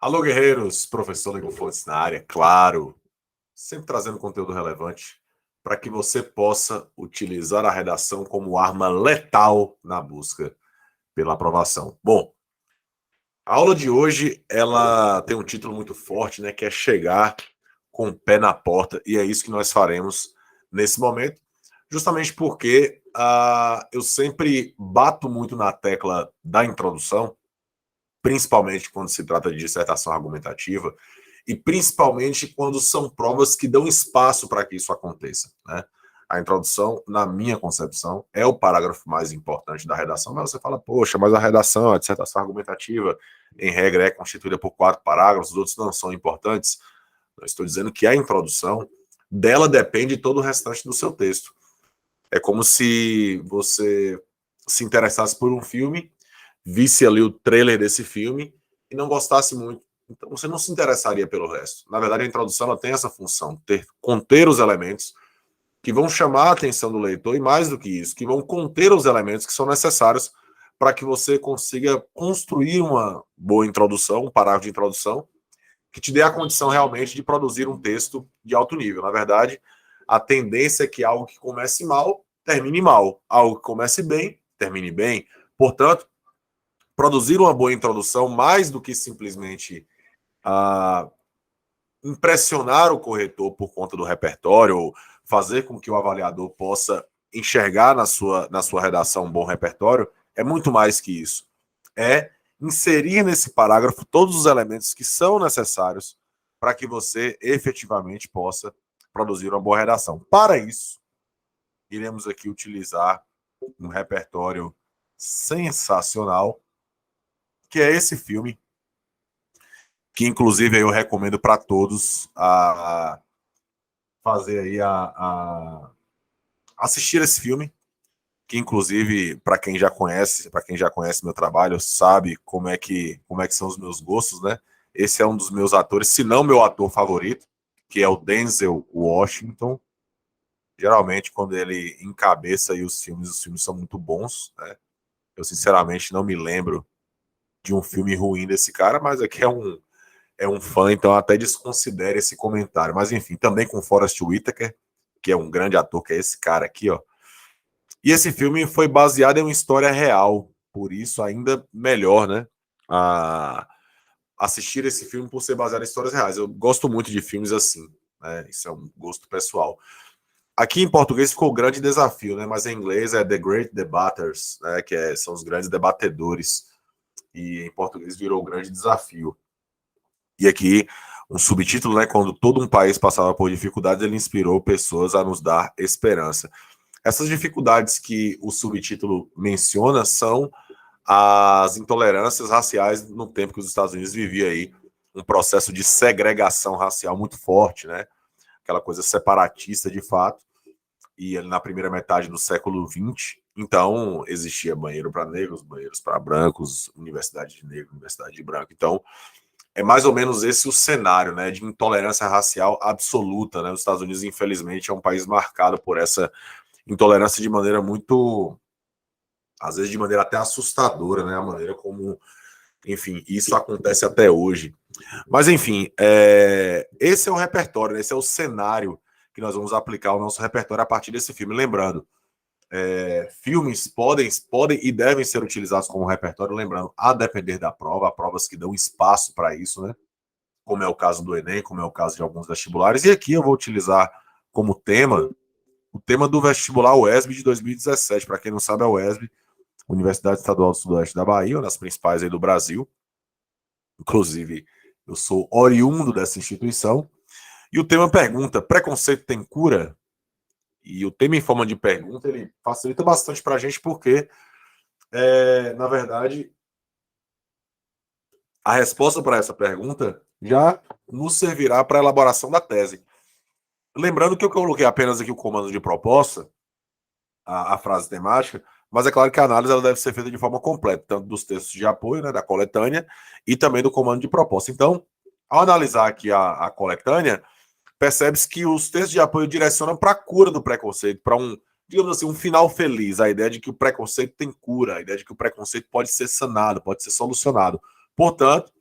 Alô, guerreiros, professor Lego Fontes na área, claro, sempre trazendo conteúdo relevante para que você possa utilizar a redação como arma letal na busca pela aprovação. Bom, a aula de hoje, ela tem um título muito forte, né, que é chegar com o pé na porta, e é isso que nós faremos nesse momento, justamente porque eu sempre bato muito na tecla da introdução, principalmente quando se trata de dissertação argumentativa, e principalmente quando são provas que dão espaço para que isso aconteça, né? A introdução, na minha concepção, é o parágrafo mais importante da redação, mas você fala, poxa, mas a redação, a dissertação argumentativa, em regra, é constituída por 4 parágrafos, os outros não são importantes. Eu estou dizendo que a introdução, dela depende todo o restante do seu texto. É como se você se interessasse por um filme, visse ali o trailer desse filme e não gostasse muito. Então você não se interessaria pelo resto. Na verdade, a introdução ela tem essa função, conter os elementos que vão chamar a atenção do leitor e, mais do que isso, que vão conter os elementos que são necessários para que você consiga construir uma boa introdução, um parágrafo de introdução, que te dê a condição realmente de produzir um texto de alto nível. Na verdade, a tendência é que algo que comece mal, termine mal. Algo que comece bem, termine bem. Portanto, produzir uma boa introdução, mais do que simplesmente impressionar o corretor por conta do repertório, ou fazer com que o avaliador possa enxergar na sua redação um bom repertório, é muito mais que isso. É inserir nesse parágrafo todos os elementos que são necessários para que você efetivamente possa produzir uma boa redação. Para isso, iremos aqui utilizar um repertório sensacional, que é esse filme, que inclusive eu recomendo para todos a fazer aí assistir esse filme, que inclusive para quem já conhece meu trabalho, sabe como é que são os meus gostos, né? Esse é um dos meus atores, se não meu ator favorito, que é o Denzel Washington. Geralmente quando ele encabeça aí os filmes são muito bons, né? Eu sinceramente não me lembro de um filme ruim desse cara, mas aqui é um fã, então até desconsidere esse comentário. Mas enfim, também com Forest Whitaker, que é um grande ator, que é esse cara aqui, ó. E esse filme foi baseado em uma história real, por isso ainda melhor, né? Assistir esse filme por ser baseado em histórias reais. Eu gosto muito de filmes assim, né? Isso é um gosto pessoal. Aqui em português ficou Grande Desafio, né? Mas em inglês é The Great Debaters, né? São os grandes debatedores. E em português virou Grande Desafio. E aqui um subtítulo, né? Quando todo um país passava por dificuldades, ele inspirou pessoas a nos dar esperança. Essas dificuldades que o subtítulo menciona são as intolerâncias raciais no tempo que os Estados Unidos viviam aí um processo de segregação racial muito forte, né? Aquela coisa separatista de fato. E na primeira metade do século XX, então existia banheiro para negros, banheiros para brancos, universidade de negro, universidade de branco. Então é mais ou menos esse o cenário, né, de intolerância racial absoluta, né? Os Estados Unidos, infelizmente, é um país marcado por essa intolerância de maneira muito, às vezes de maneira até assustadora, né? A maneira como, enfim, isso acontece até hoje. Mas, enfim, esse é o repertório, né? Esse é o cenário que nós vamos aplicar o nosso repertório a partir desse filme. Lembrando, filmes podem e devem ser utilizados como repertório, lembrando, a depender da prova, há provas que dão espaço para isso, né? Como é o caso do Enem, como é o caso de alguns vestibulares. E aqui eu vou utilizar como tema o tema do vestibular UESB de 2017. Para quem não sabe, a UESB, Universidade Estadual do Sudoeste da Bahia, uma das principais aí do Brasil. Inclusive, eu sou oriundo dessa instituição. E o tema pergunta: preconceito tem cura? E o tema em forma de pergunta, ele facilita bastante para a gente, porque, na verdade, a resposta para essa pergunta já nos servirá para a elaboração da tese. Lembrando que eu coloquei apenas aqui o comando de proposta, a frase temática, mas é claro que a análise ela deve ser feita de forma completa, tanto dos textos de apoio, né, da coletânea, e também do comando de proposta. Então, ao analisar aqui a coletânea, percebe-se que os textos de apoio direcionam para a cura do preconceito, para um, digamos assim, um final feliz, a ideia de que o preconceito tem cura, a ideia de que o preconceito pode ser sanado, pode ser solucionado. Portanto,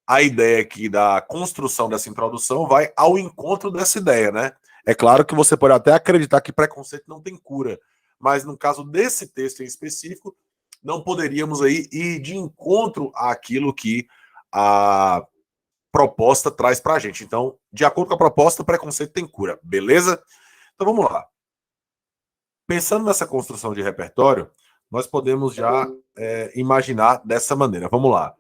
a ideia aqui da construção dessa introdução vai ao encontro dessa ideia, né? É claro que você pode até acreditar que preconceito não tem cura, mas no caso desse texto em específico, não poderíamos aí ir de encontro àquilo que a proposta traz para a gente. Então, de acordo com a proposta, preconceito tem cura, beleza? Então vamos lá. Pensando nessa construção de repertório, nós podemos já imaginar dessa maneira. Vamos lá.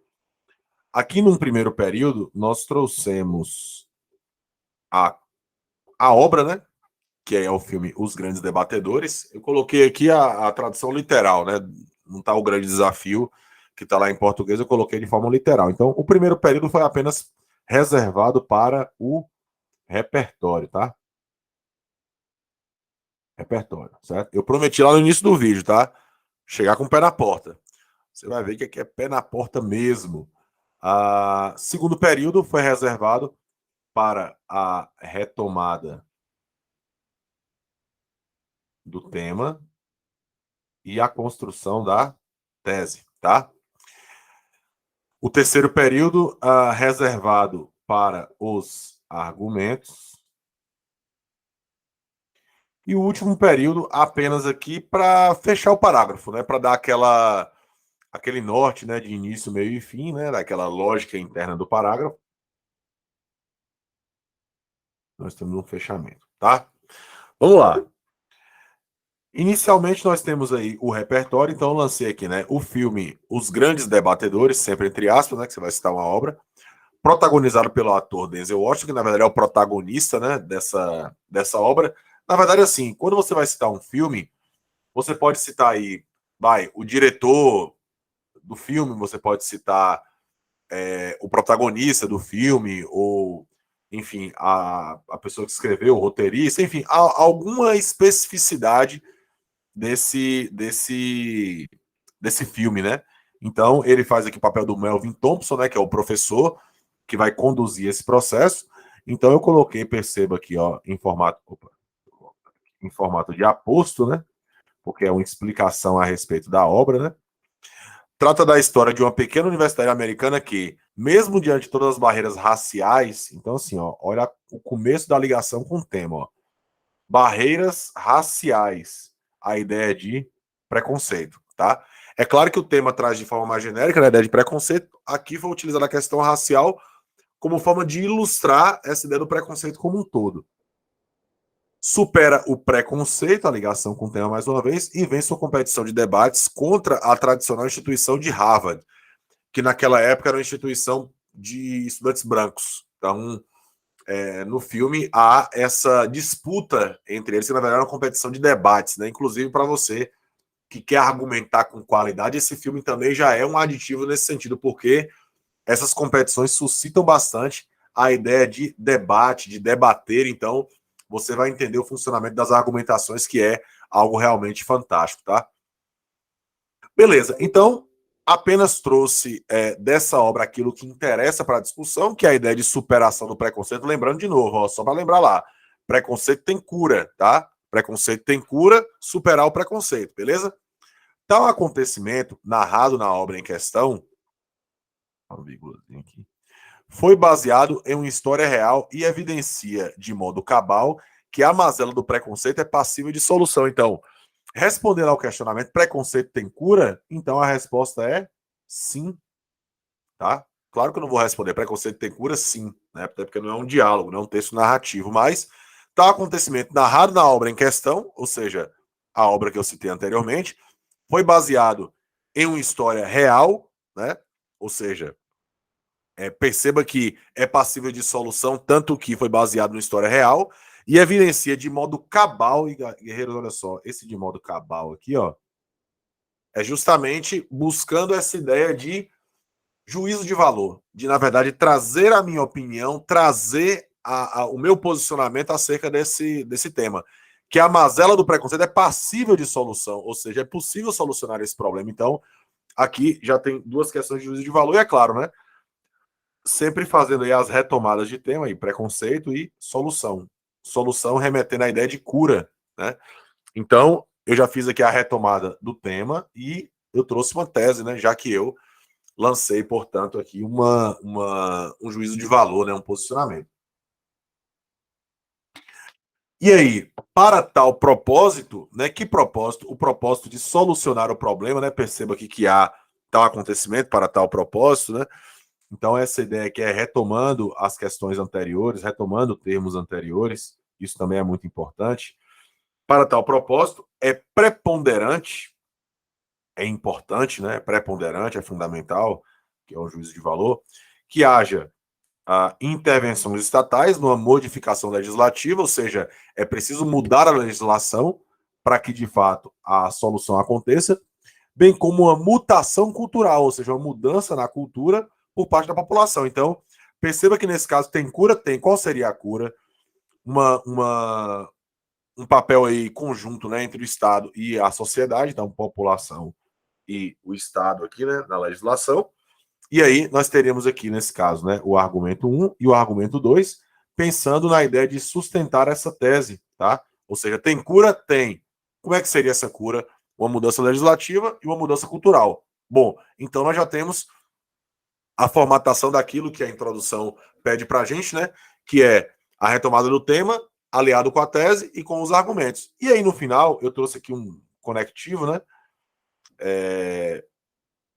Aqui num primeiro período, nós trouxemos a obra, né? Que é o filme Os Grandes Debatedores. Eu coloquei aqui a tradução literal, né? Não está o grande desafio que está lá em português, eu coloquei de forma literal. Então, o primeiro período foi apenas reservado para o repertório, tá? Repertório, certo? Eu prometi lá no início do vídeo, tá? Chegar com o pé na porta. Você vai ver que aqui é pé na porta mesmo. Segundo período foi reservado para a retomada do tema e a construção da tese, tá? O terceiro período reservado para os argumentos e o último período apenas aqui para fechar o parágrafo, né? Para dar aquele norte, né? De início, meio e fim, né? Daquela lógica interna do parágrafo. Nós temos um fechamento, tá? Vamos lá. Inicialmente nós temos aí o repertório, então eu lancei aqui, né, o filme Os Grandes Debatedores, sempre entre aspas, né, que você vai citar uma obra, protagonizado pelo ator Denzel Washington, que na verdade é o protagonista, né, dessa obra. Na verdade, assim, quando você vai citar um filme, você pode citar aí, o diretor do filme, você pode citar o protagonista do filme, ou, enfim, a pessoa que escreveu, o roteirista, enfim, alguma especificidade desse filme, né? Então, ele faz aqui o papel do Melvin Thompson, né, que é o professor que vai conduzir esse processo. Então, eu coloquei, perceba aqui, ó, em formato de aposto, né? Porque é uma explicação a respeito da obra, né? Trata da história de uma pequena universidade americana que, mesmo diante de todas as barreiras raciais, então assim, ó, olha o começo da ligação com o tema, ó. Barreiras raciais, a ideia de preconceito, tá? É claro que o tema traz de forma mais genérica, né, a ideia de preconceito. Aqui foi utilizada a questão racial como forma de ilustrar essa ideia do preconceito como um todo. Supera o preconceito, a ligação com o tema mais uma vez, e vence uma competição de debates contra a tradicional instituição de Harvard, que naquela época era uma instituição de estudantes brancos. Então, no filme há essa disputa entre eles, que na verdade é uma competição de debates, né? Inclusive para você que quer argumentar com qualidade, esse filme também já é um aditivo nesse sentido, porque essas competições suscitam bastante a ideia de debate, de debater, então você vai entender o funcionamento das argumentações, que é algo realmente fantástico, tá? Beleza, então apenas trouxe dessa obra aquilo que interessa para a discussão, que é a ideia de superação do preconceito. Lembrando de novo, ó, só para lembrar lá, preconceito tem cura, tá? Preconceito tem cura, superar o preconceito, beleza? Tal acontecimento, narrado na obra em questão, uma vírgulazinha aqui, foi baseado em uma história real e evidencia de modo cabal que a mazela do preconceito é passível de solução. Então, respondendo ao questionamento, preconceito tem cura? Então a resposta é sim, tá? Claro que eu não vou responder preconceito tem cura, sim, né? Até porque não é um diálogo, não é um texto narrativo, mas tal acontecimento narrado na obra em questão, ou seja, a obra que eu citei anteriormente, foi baseado em uma história real, né? Ou seja, perceba que é passível de solução, tanto que foi baseado numa história real, e evidencia de modo cabal, e guerreiros, olha só, esse de modo cabal aqui, ó, é justamente buscando essa ideia de juízo de valor, de, na verdade, trazer a minha opinião, trazer o meu posicionamento acerca desse tema. Que a mazela do preconceito é passível de solução, ou seja, é possível solucionar esse problema. Então, aqui já tem duas questões de juízo de valor, e é claro, né? Sempre fazendo aí as retomadas de tema, aí, preconceito e solução. Solução remetendo à ideia de cura, né? Então, eu já fiz aqui a retomada do tema e eu trouxe uma tese, né? Já que eu lancei, portanto, aqui um juízo de valor, né, um posicionamento. E aí, para tal propósito, né? Que propósito? O propósito de solucionar o problema, né? Perceba aqui que há tal acontecimento para tal propósito, né? Então, essa ideia que é retomando as questões anteriores, retomando termos anteriores, isso também é muito importante. Para tal propósito, é preponderante, é importante, né? É preponderante, é fundamental, que é o juízo de valor, que haja intervenções estatais numa modificação legislativa, ou seja, é preciso mudar a legislação para que, de fato, a solução aconteça, bem como uma mutação cultural, ou seja, uma mudança na cultura por parte da população. Então, perceba que nesse caso tem cura, tem. Qual seria a cura? Um papel aí conjunto, né, entre o Estado e a sociedade, então população e o Estado aqui, né, na legislação. E aí nós teríamos aqui, nesse caso, né, o argumento 1 e o argumento 2, pensando na ideia de sustentar essa tese, tá? Ou seja, tem cura? Tem. Como é que seria essa cura? Uma mudança legislativa e uma mudança cultural. Bom, então nós já temos a formatação daquilo que a introdução pede para a gente, né? Que é a retomada do tema, aliado com a tese e com os argumentos. E aí, no final, eu trouxe aqui um conectivo, né?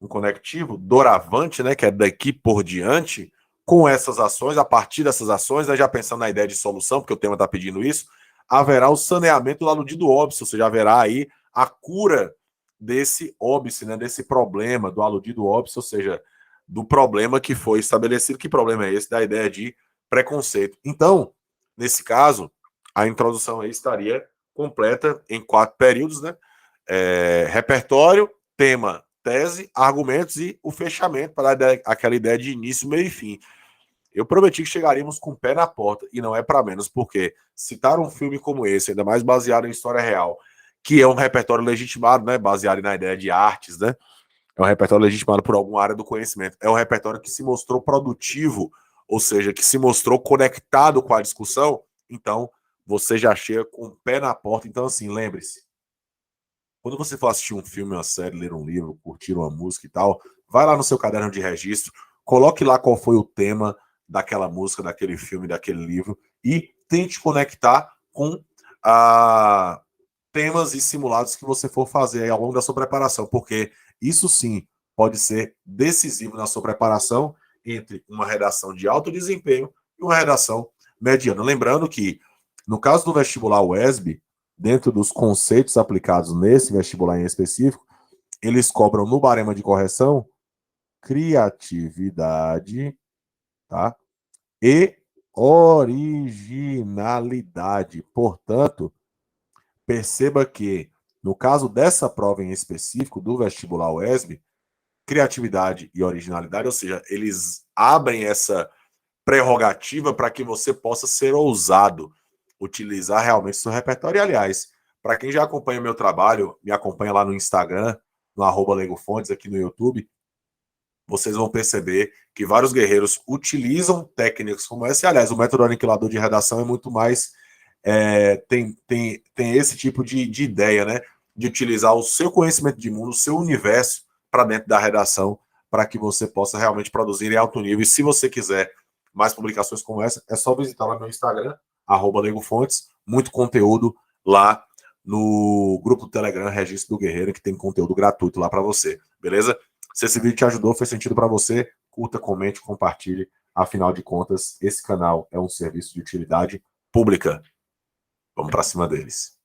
Um conectivo doravante, né? Que é daqui por diante, com essas ações, a partir dessas ações, né, já pensando na ideia de solução, porque o tema está pedindo isso, haverá o saneamento do aludido óbice, ou seja, haverá aí a cura desse óbice, né? Desse problema do aludido óbice, ou seja, do problema que foi estabelecido. Que problema é esse? Da ideia de preconceito. Então, nesse caso, a introdução aí estaria completa em 4 períodos, né? Repertório, tema, tese, argumentos e o fechamento para dar aquela ideia de início, meio e fim. Eu prometi que chegaríamos com o pé na porta, e não é para menos, porque citar um filme como esse, ainda mais baseado em história real, que é um repertório legitimado, né, baseado na ideia de artes, né, é um repertório legitimado por alguma área do conhecimento. É um repertório que se mostrou produtivo, ou seja, que se mostrou conectado com a discussão. Então, você já chega com o pé na porta. Então, assim, lembre-se. Quando você for assistir um filme, uma série, ler um livro, curtir uma música e tal, vai lá no seu caderno de registro, coloque lá qual foi o tema daquela música, daquele filme, daquele livro e tente conectar com temas e simulados que você for fazer aí ao longo da sua preparação, porque isso sim pode ser decisivo na sua preparação entre uma redação de alto desempenho e uma redação mediana. Lembrando que, no caso do vestibular UESB, dentro dos conceitos aplicados nesse vestibular em específico, eles cobram no barema de correção criatividade, tá? E originalidade. Portanto, perceba que, no caso dessa prova em específico, do vestibular UESB, criatividade e originalidade, ou seja, eles abrem essa prerrogativa para que você possa ser ousado, utilizar realmente seu repertório. E, aliás, para quem já acompanha meu trabalho, me acompanha lá no Instagram, no @legofontes, aqui no YouTube, vocês vão perceber que vários guerreiros utilizam técnicas como essa. E, aliás, o método aniquilador de redação é muito mais tem esse tipo de ideia, né? De utilizar o seu conhecimento de mundo, o seu universo para dentro da redação, para que você possa realmente produzir em alto nível. E se você quiser mais publicações como essa, é só visitar lá no meu Instagram, @legofontes, muito conteúdo lá no grupo do Telegram Registro do Guerreiro, que tem conteúdo gratuito lá para você, beleza? Se esse vídeo te ajudou, fez sentido para você, curta, comente, compartilhe. Afinal de contas, esse canal é um serviço de utilidade pública. Vamos para cima deles.